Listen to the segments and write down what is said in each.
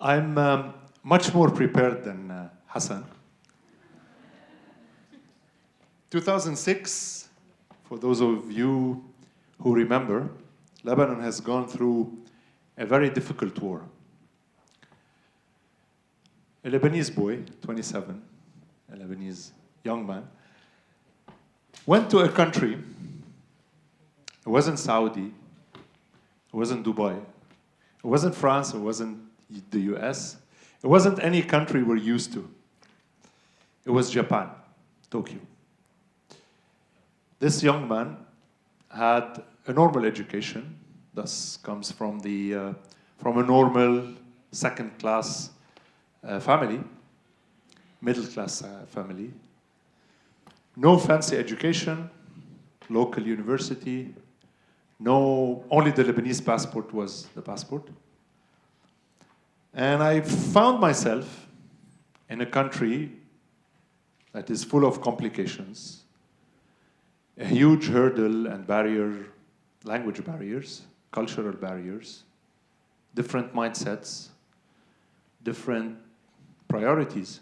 I'm much more prepared than Hassan. 2006, for those of you who remember, Lebanon has gone through a very difficult war. A Lebanese boy, 27, a Lebanese young man, went to a country. It wasn't Saudi, it wasn't Dubai, it wasn't France, it wasn't the US, it wasn't any country we're used to. It was Japan, Tokyo. This young man had a normal education, thus comes from a normal second-class family, middle-class family. No fancy education, local university, only the Lebanese passport was the passport. And I found myself in a country that is full of complications, a huge hurdle and barrier, language barriers, cultural barriers, different mindsets, different priorities.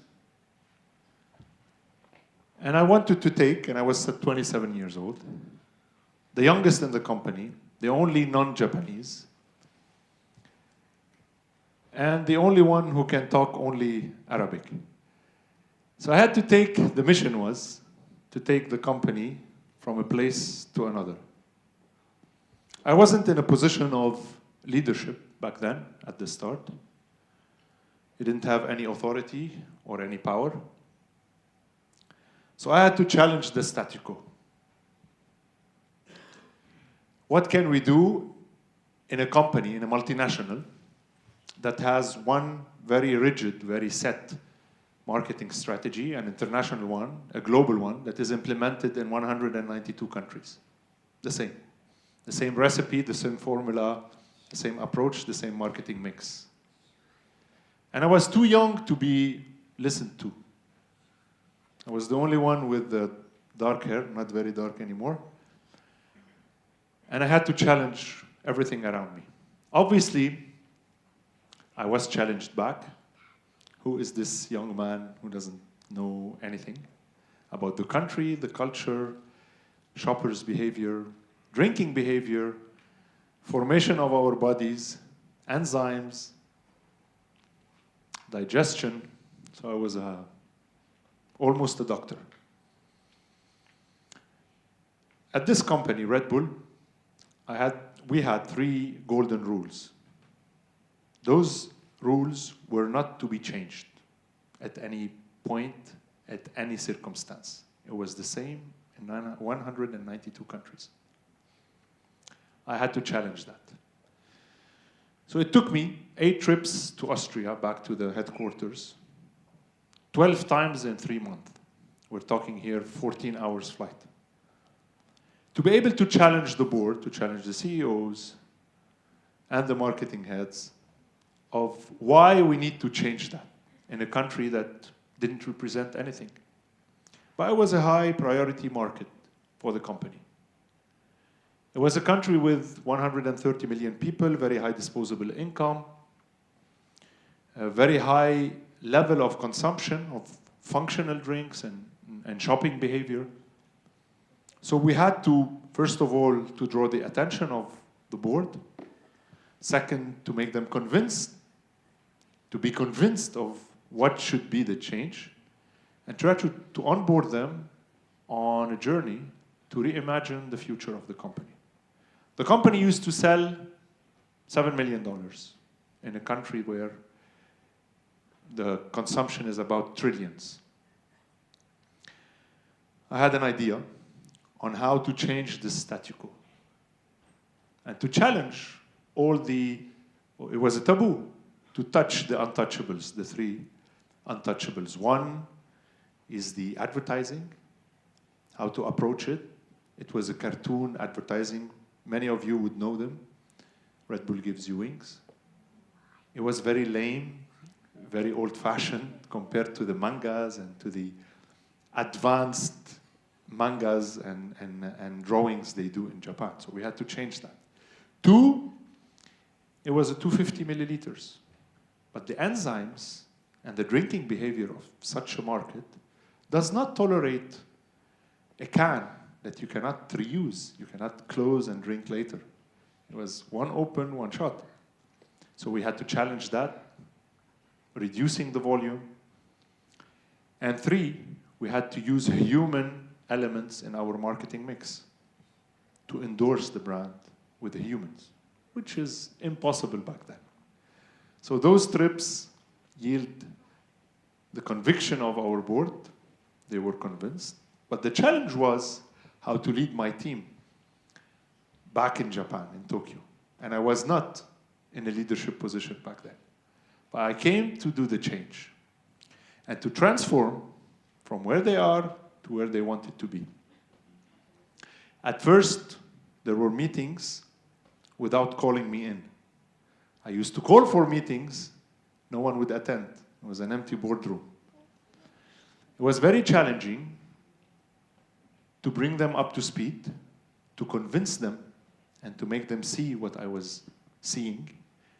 And I wanted to take, and I was 27 years old, the youngest in the company, the only non-Japanese, and the only one who can talk only Arabic. So I had to take, the mission was to take the company from a place to another. I wasn't in a position of leadership back then, at the start. I didn't have any authority or any power. So I had to challenge the status quo. What can we do in a company, in a multinational, that has one very rigid, very set marketing strategy, an international one, a global one, that is implemented in 192 countries? The same recipe, the same formula, the same approach, the same marketing mix. And I was too young to be listened to. I was the only one with the dark hair, not very dark anymore. And I had to challenge everything around me. Obviously, I was challenged back. Who is this young man who doesn't know anything about the country, the culture, shoppers' behavior, drinking behavior, formation of our bodies, enzymes, digestion? So I was almost a doctor. At this company, Red Bull, we had 3 golden rules. Those rules were not to be changed at any point, at any circumstance. It was the same in 192 countries. I had to challenge that. So it took me 8 trips to Austria, back to the headquarters, 12 times in 3 months. We're talking here 14 hours flight. To be able to challenge the board, to challenge the CEOs and the marketing heads of why we need to change that in a country that didn't represent anything. But it was a high priority market for the company. It was a country with 130 million people, very high disposable income, a very high level of consumption of functional drinks and shopping behavior. So we had to, first of all, to draw the attention of the board. Second, to make them convinced, to be convinced of what should be the change, and try to onboard them on a journey to reimagine the future of the company. The company used to sell $7 million in a country where the consumption is about trillions. I had an idea on how to change this status quo and to challenge it was a taboo to touch the untouchables, the 3 untouchables. One is the advertising, how to approach it. It was a cartoon advertising. Many of you would know them. Red Bull gives you wings. It was very lame, very old-fashioned compared to the mangas and to the advanced mangas and drawings they do in Japan. So we had to change that. 2, it was a 250 milliliters. But the enzymes and the drinking behavior of such a market does not tolerate a can that you cannot reuse, you cannot close and drink later. It was one open, one shot. So we had to challenge that, reducing the volume. And 3, we had to use human elements in our marketing mix to endorse the brand with the humans, which is impossible back then. So those trips yield the conviction of our board. They were convinced. But the challenge was how to lead my team back in Japan, in Tokyo. And I was not in a leadership position back then. But I came to do the change and to transform from where they are to where they wanted to be. At first, there were meetings without calling me in. I used to call for meetings, no one would attend. It was an empty boardroom. It was very challenging to bring them up to speed, to convince them, and to make them see what I was seeing,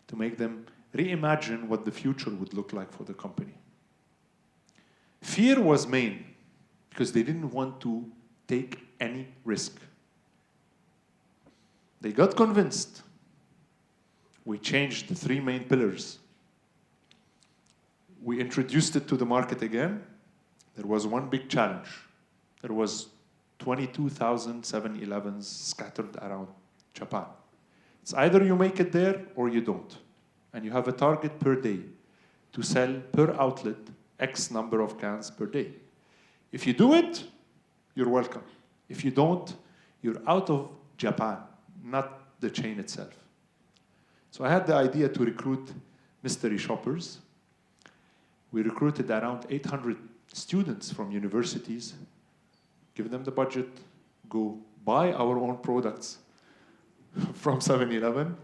to make them reimagine what the future would look like for the company. Fear was main, because they didn't want to take any risk. They got convinced. We changed the 3 main pillars. We introduced it to the market again. There was one big challenge. There was 22,000 7-Elevens scattered around Japan. It's either you make it there or you don't. And you have a target per day to sell per outlet X number of cans per day. If you do it, you're welcome. If you don't, you're out of Japan, not the chain itself. So I had the idea to recruit mystery shoppers. We recruited around 800 students from universities, give them the budget, go buy our own products from 7-Eleven.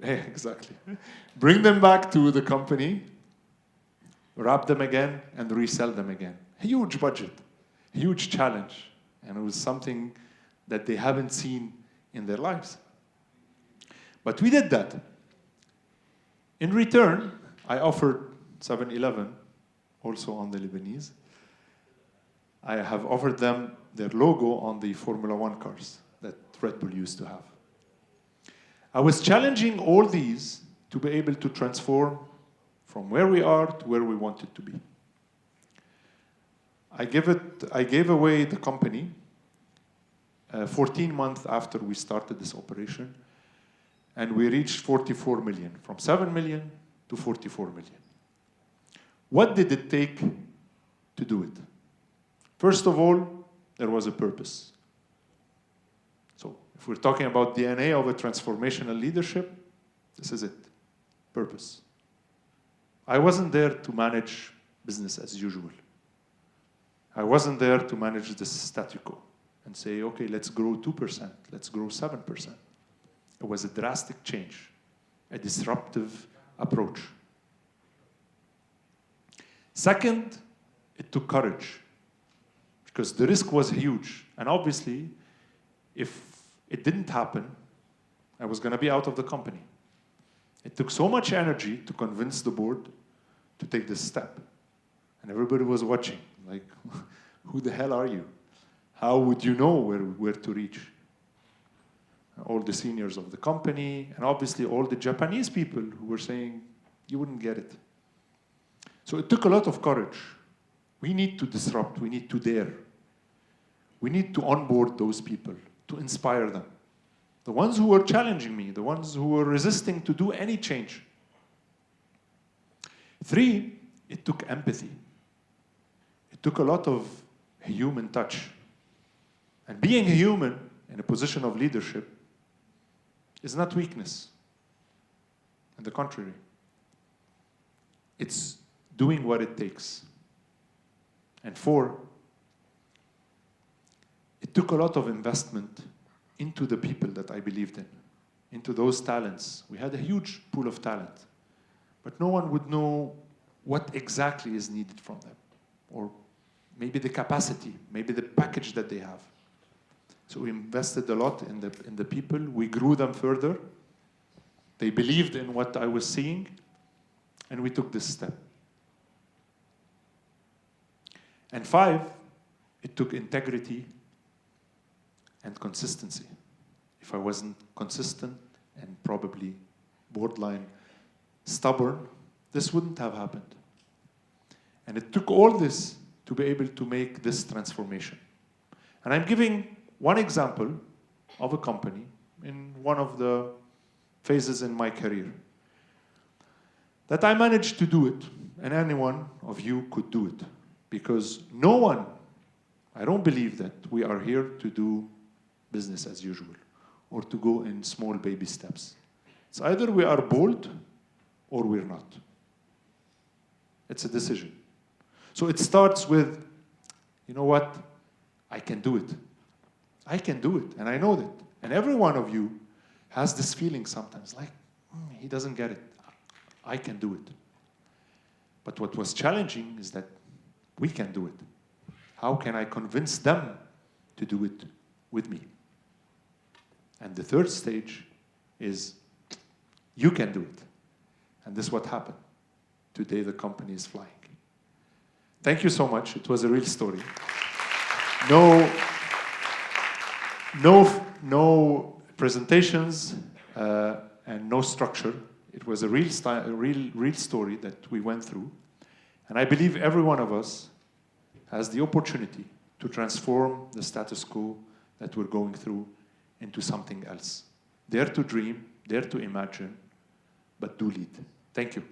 Yeah, exactly. Bring them back to the company, wrap them again, and resell them again. Huge budget, huge challenge. And it was something that they haven't seen in their lives. But we did that. In return, I offered 7-Eleven, also on the Lebanese, I have offered them their logo on the Formula One cars that Red Bull used to have. I was challenging all these to be able to transform from where we are to where we wanted to be. I gave away the company 14 months after we started this operation, and we reached 44 million, from 7 million to 44 million. What did it take to do it? First of all, there was a purpose. So if we're talking about DNA of a transformational leadership, this is it, purpose. I wasn't there to manage business as usual. I wasn't there to manage the status quo and say, okay, let's grow 2%, let's grow 7%. It was a drastic change, a disruptive approach. Second, it took courage, because the risk was huge. And obviously, if it didn't happen, I was going to be out of the company. It took so much energy to convince the board to take this step. And everybody was watching, like, who the hell are you? How would you know where to reach? All the seniors of the company, and obviously all the Japanese people who were saying, you wouldn't get it. So it took a lot of courage. We need to disrupt, we need to dare. We need to onboard those people, to inspire them. The ones who were challenging me, the ones who were resisting to do any change. 3, it took empathy. It took a lot of human touch. And being a human in a position of leadership is not weakness. On the contrary, it's doing what it takes. And 4, it took a lot of investment into the people that I believed in, into those talents. We had a huge pool of talent, but no one would know what exactly is needed from them, or maybe the capacity, maybe the package that they have. So we invested a lot in the people. We grew them further. They believed in what I was seeing. And we took this step. And 5, it took integrity and consistency. If I wasn't consistent and probably borderline stubborn, this wouldn't have happened. And it took all this to be able to make this transformation. And I'm giving one example of a company in one of the phases in my career that I managed to do it, and any one of you could do it. Because no one, I don't believe that we are here to do business as usual or to go in small baby steps. It's either we are bold or we're not. It's a decision. So it starts with, you know what? I can do it. I can do it, and I know that. And every one of you has this feeling sometimes, like, he doesn't get it. I can do it. But what was challenging is that we can do it. How can I convince them to do it with me? And the third stage is, you can do it. And this is what happened. Today the company is flying. Thank you so much. It was a real story. No presentations and no structure. It was a real story that we went through. And I believe every one of us has the opportunity to transform the status quo that we're going through into something else. Dare to dream, dare to imagine, but do lead. Thank you.